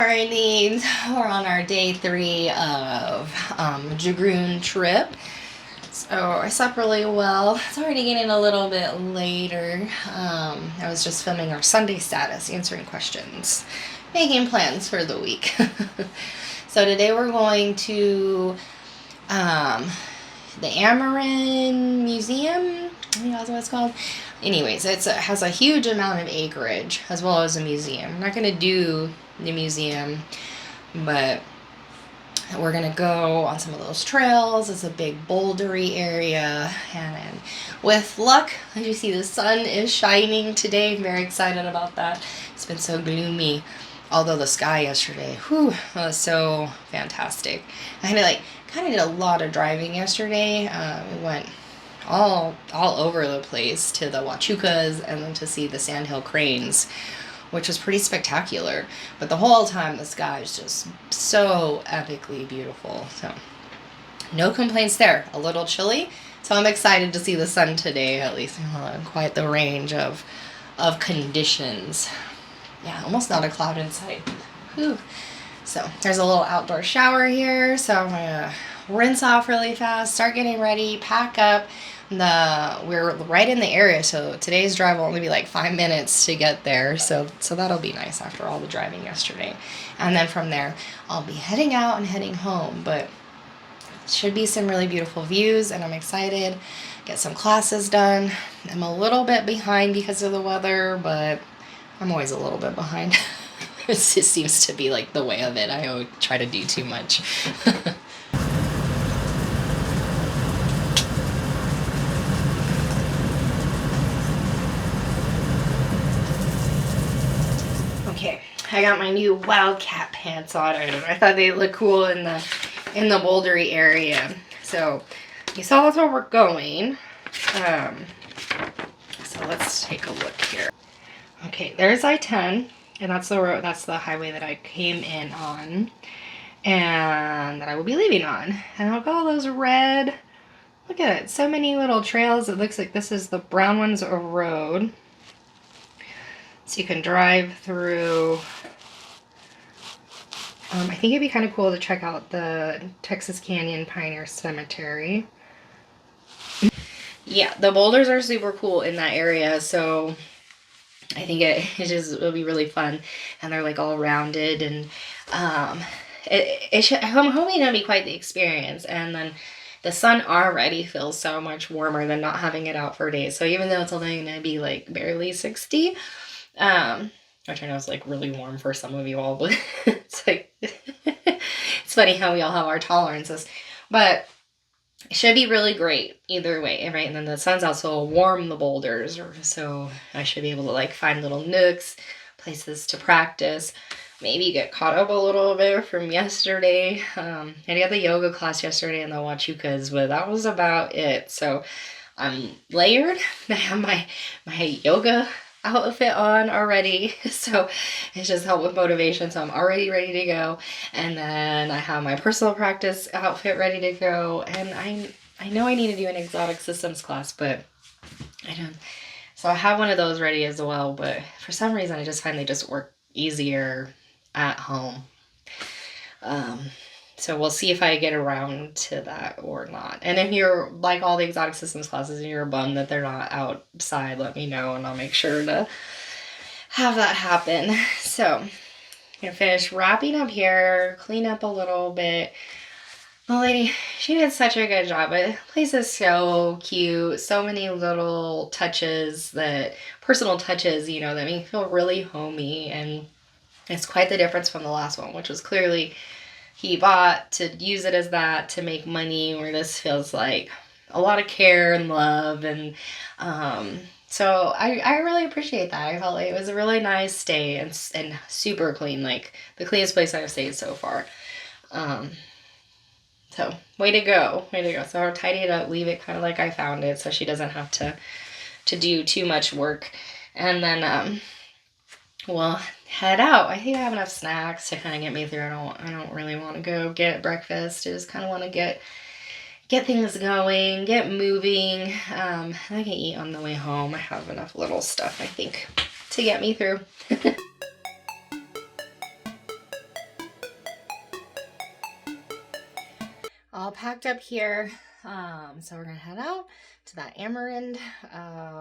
morning. We're on our day 3 of Dragoon Trip. So I slept really well. It's already getting a little bit later. I was just filming our Sunday status, answering questions, making plans for the week. So today we're going to the Amarin Museum. I think that's what it's called. Anyways, it has a huge amount of acreage as well as a museum. I'm not going to do the museum, but we're going to go on some of those trails. It's a big bouldery area, and with luck, as you see, the sun is shining today. I'm very excited about that. It's been so gloomy, although the sky yesterday, was so fantastic. I had to kind of did a lot of driving yesterday. We went all over the place to the Huachucas and then to see the sandhill cranes, which was pretty spectacular. But the whole time the sky is just so epically beautiful. So no complaints there. A little chilly, so I'm excited to see the sun today, at least quite the range of conditions. Yeah, almost not a cloud in sight. Whew. So there's a little outdoor shower here, so I'm gonna rinse off really fast, start getting ready, pack up. We're right in the area, so today's drive will only be like 5 minutes to get there, so that'll be nice after all the driving yesterday. And then from there I'll be heading out and heading home, but should be some really beautiful views, and I'm excited. Get some classes done. I'm a little bit behind because of the weather, but I'm always a little bit behind. It just seems to be like the way of it. I always try to do too much. Okay, I got my new Wildcat pants on. I thought they looked cool in the bouldery area. So you saw that's where we're going. So let's take a look here. Okay, there's I-10, and that's the road. That's the highway that I came in on, and that I will be leaving on. And look at all those red. Look at it, so many little trails. It looks like this is the brown one's a road. So you can drive through. I think it'd be kind of cool to check out the Texas Canyon Pioneer Cemetery. Yeah, the boulders are super cool in that area, so I think it'll be really fun. And they're like all rounded, and I'm hoping it'll be quite the experience. And then the sun already feels so much warmer than not having it out for days. So even though it's only going to be like barely 60, which I know is like really warm for some of you all, but it's like, it's funny how we all have our tolerances, but it should be really great either way, right? And then the sun's out, so it'll warm the boulders, so I should be able to like find little nooks, places to practice, maybe get caught up a little bit from yesterday. I had the yoga class yesterday in the Huachucas, but that was about it. So I'm layered. I have my yoga outfit on already, so it's just helped with motivation, so I'm already ready to go. And then I have my personal practice outfit ready to go, and I know I need to do an exotic systems class, but I don't, so I have one of those ready as well, but for some reason I just find they just work easier at home. So we'll see if I get around to that or not. And if you're like all the exotic systems classes and you're bummed that they're not outside, let me know and I'll make sure to have that happen. So I'm gonna finish wrapping up here, clean up a little bit. The lady, she did such a good job. The place is so cute. So many little touches, personal touches, that make me feel really homey. And it's quite the difference from the last one, which was clearly he bought to use it as that to make money, where this feels like a lot of care and love. And so I really appreciate that. I felt like it was a really nice stay and super clean, like the cleanest place I've stayed so far. So way to go. So I'll tidy it up, leave it kind of like I found it, so she doesn't have to do too much work. And then we'll head out. I think I have enough snacks to kind of get me through. I don't really want to go get breakfast. I just kind of want to get things going, get moving. I can eat on the way home. I have enough little stuff, I think, to get me through. all packed up here. So we're gonna head out to that Amarin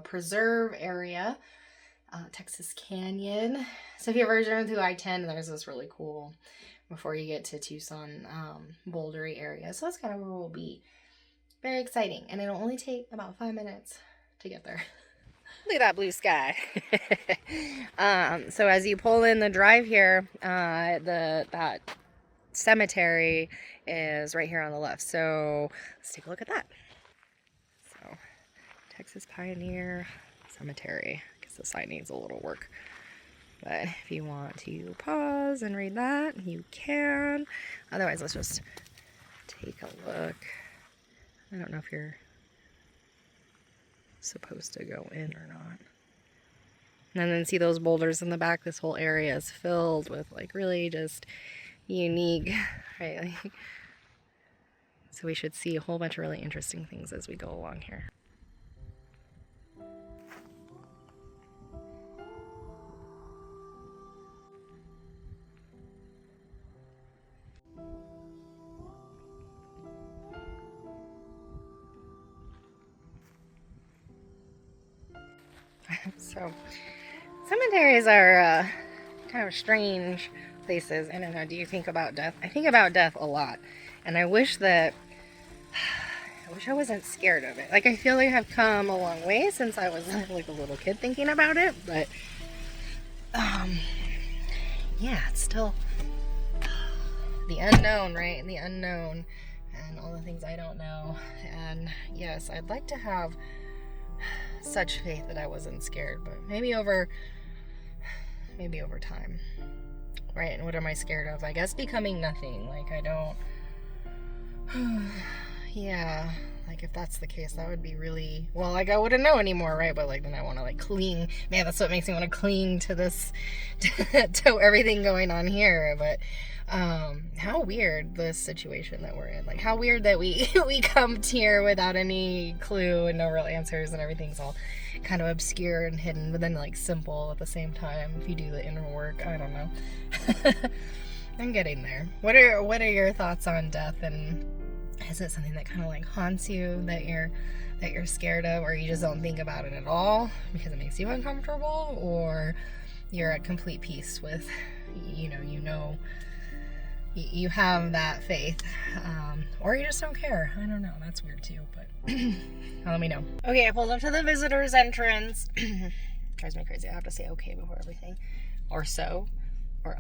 preserve area, Texas Canyon. So if you ever driven through I-10, there's this really cool, before you get to Tucson, bouldery area. So that's kind of where we'll be. Very exciting, and it'll only take about 5 minutes to get there. Look at that blue sky. So as you pull in the drive here, that cemetery is right here on the left. So let's take a look at that. So Texas Pioneer Cemetery. I guess the sign needs a little work. But if you want to pause and read that, you can. Otherwise, let's just take a look. I don't know if you're supposed to go in or not. And then see those boulders in the back. This whole area is filled with like really just unique, right? Like, so we should see a whole bunch of really interesting things as we go along here. So cemeteries are kind of strange places. I don't know, do you think about death? I think about death a lot, and I wish I wasn't scared of it. Like, I feel like I've come a long way since I was like a little kid thinking about it, but yeah, it's still the unknown, right? The unknown and all the things I don't know. And yes, I'd like to have such faith that I wasn't scared, but maybe over time, right? And what am I scared of? I guess becoming nothing. Like, I don't yeah, like if that's the case, that would be really, well, like I wouldn't know anymore, right? But like then I want to like cling, man, that's what makes me want to cling to this to everything going on here. But how weird this situation that we're in. Like, how weird that we come here without any clue and no real answers, and everything's all kind of obscure and hidden, but then like simple at the same time if you do the inner work. I don't know. I'm getting there. What are your thoughts on death, and is it something that kind of like haunts you, that you're scared of, or you just don't think about it at all because it makes you uncomfortable, or you're at complete peace with, you have that faith, or you just don't care? I don't know. That's weird too, but let me know. Okay, I pulled up to the visitors entrance. Drives me crazy. I have to say okay before everything, or so, or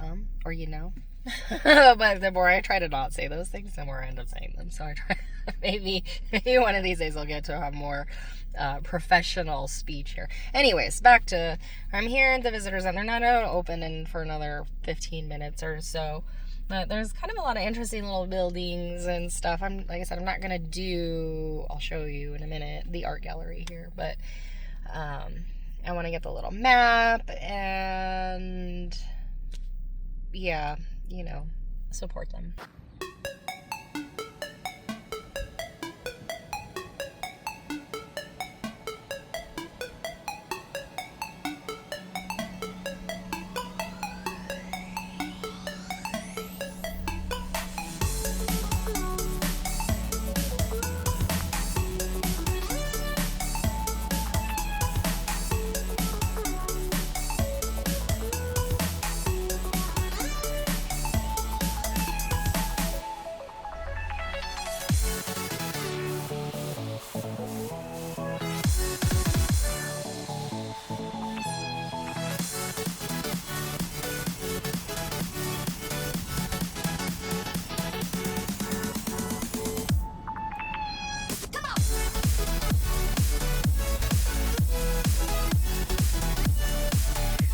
but the more I try to not say those things, the more I end up saying them. So I try. maybe one of these days I'll get to have more professional speech here. Anyways, back to, I'm here at the visitors and they're not open for another 15 minutes or so. But there's kind of a lot of interesting little buildings and stuff. Like I said, I'm not gonna I'll show you in a minute, the art gallery here, but I want to get the little map and yeah, support them.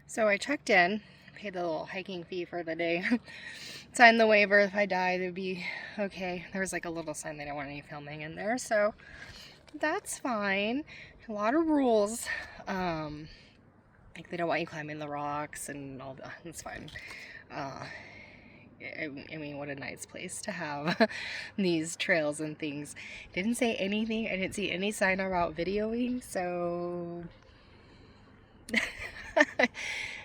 So I checked in, paid the little hiking fee for the day, signed the waiver. If I died, it would be okay. There was like a little sign they didn't want any filming in there, so that's fine. A lot of rules. Like they don't want you climbing the rocks and all that. It's fine. I mean, what a nice place to have these trails and things. Didn't say anything. I didn't see any sign about videoing, so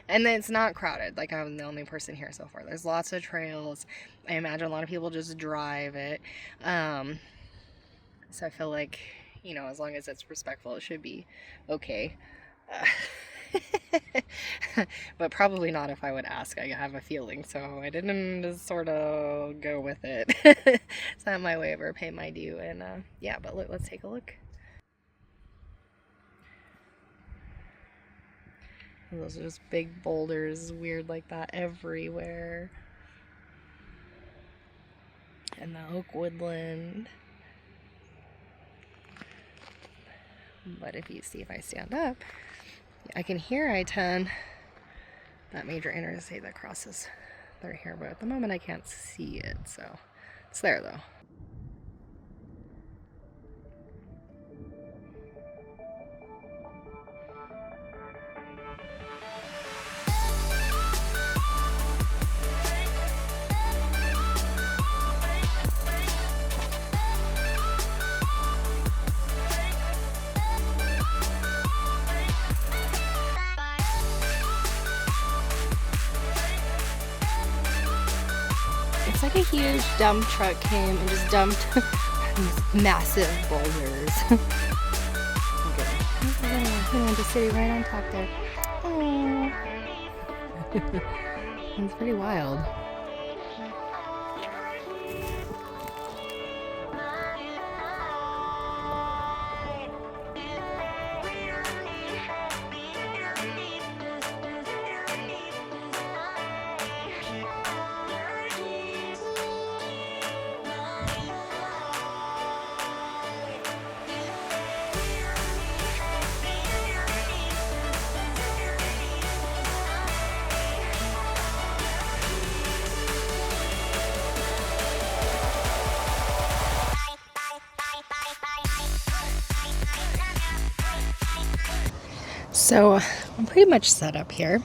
And then it's not crowded. Like, I'm the only person here so far. There's lots of trails. I imagine a lot of people just drive it. So I feel like, you know, as long as it's respectful, it should be okay. But probably not if I would ask. I have a feeling, so I didn't just sort of go with it. It's not my way of repay my due. And yeah, but let's take a look. Those are just big boulders, weird like that, everywhere. And the oak woodland. But if you see, if I stand up, I can hear I-10, that major interstate that crosses through here, but at the moment I can't see it, so it's there though. It's like a huge dump truck came and just dumped these massive boulders. Okay. Just sitting right on top there. Oh, it's pretty wild. So I'm pretty much set up here.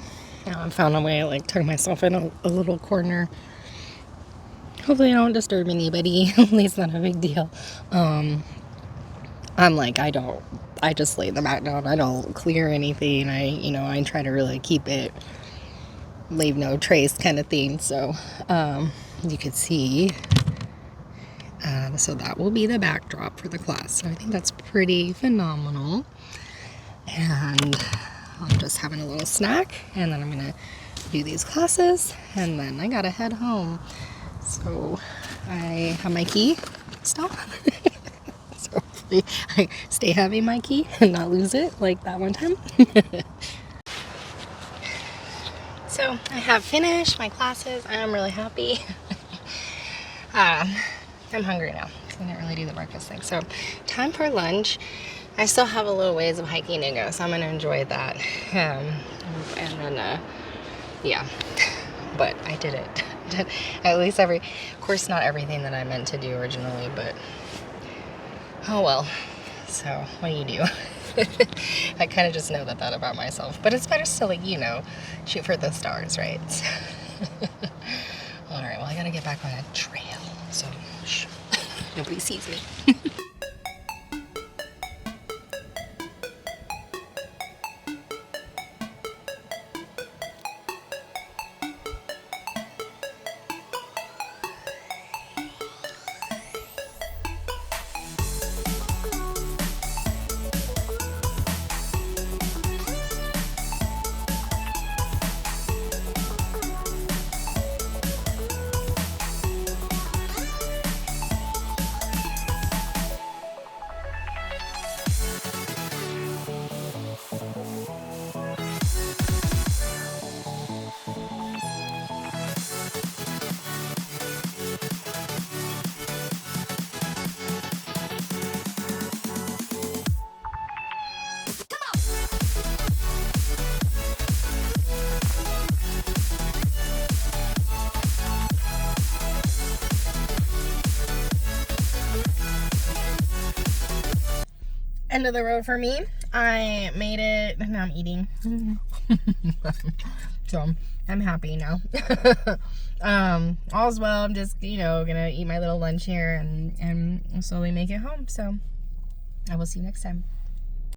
I found a way, like, tuck myself in a little corner. Hopefully I don't disturb anybody. At least not a big deal. I'm like, I just lay the mat down. I don't clear anything. I try to really keep it, leave no trace kind of thing. So, you could see, so that will be the backdrop for the class. So I think that's pretty phenomenal. And I'm just having a little snack, and then I'm gonna do these classes, and then I gotta head home. So I have my key still. So hopefully I stay having my key and not lose it like that one time. So I have finished my classes. I'm really happy. I'm hungry now. I didn't really do the breakfast thing. So time for lunch. I still have a little ways of hiking to go, so I'm going to enjoy that. And then, yeah, but I did it. At least of course, not everything that I meant to do originally, but oh well. So, what do you do? I kind of just know that about myself, but it's better still, like, shoot for the stars, right? All right, well, I got to get back on a trail, so shh, nobody sees me. End of the road for me. I made it. Now I'm eating. So I'm happy now. All's well. I'm just, gonna eat my little lunch here and slowly make it home. So I will see you next time.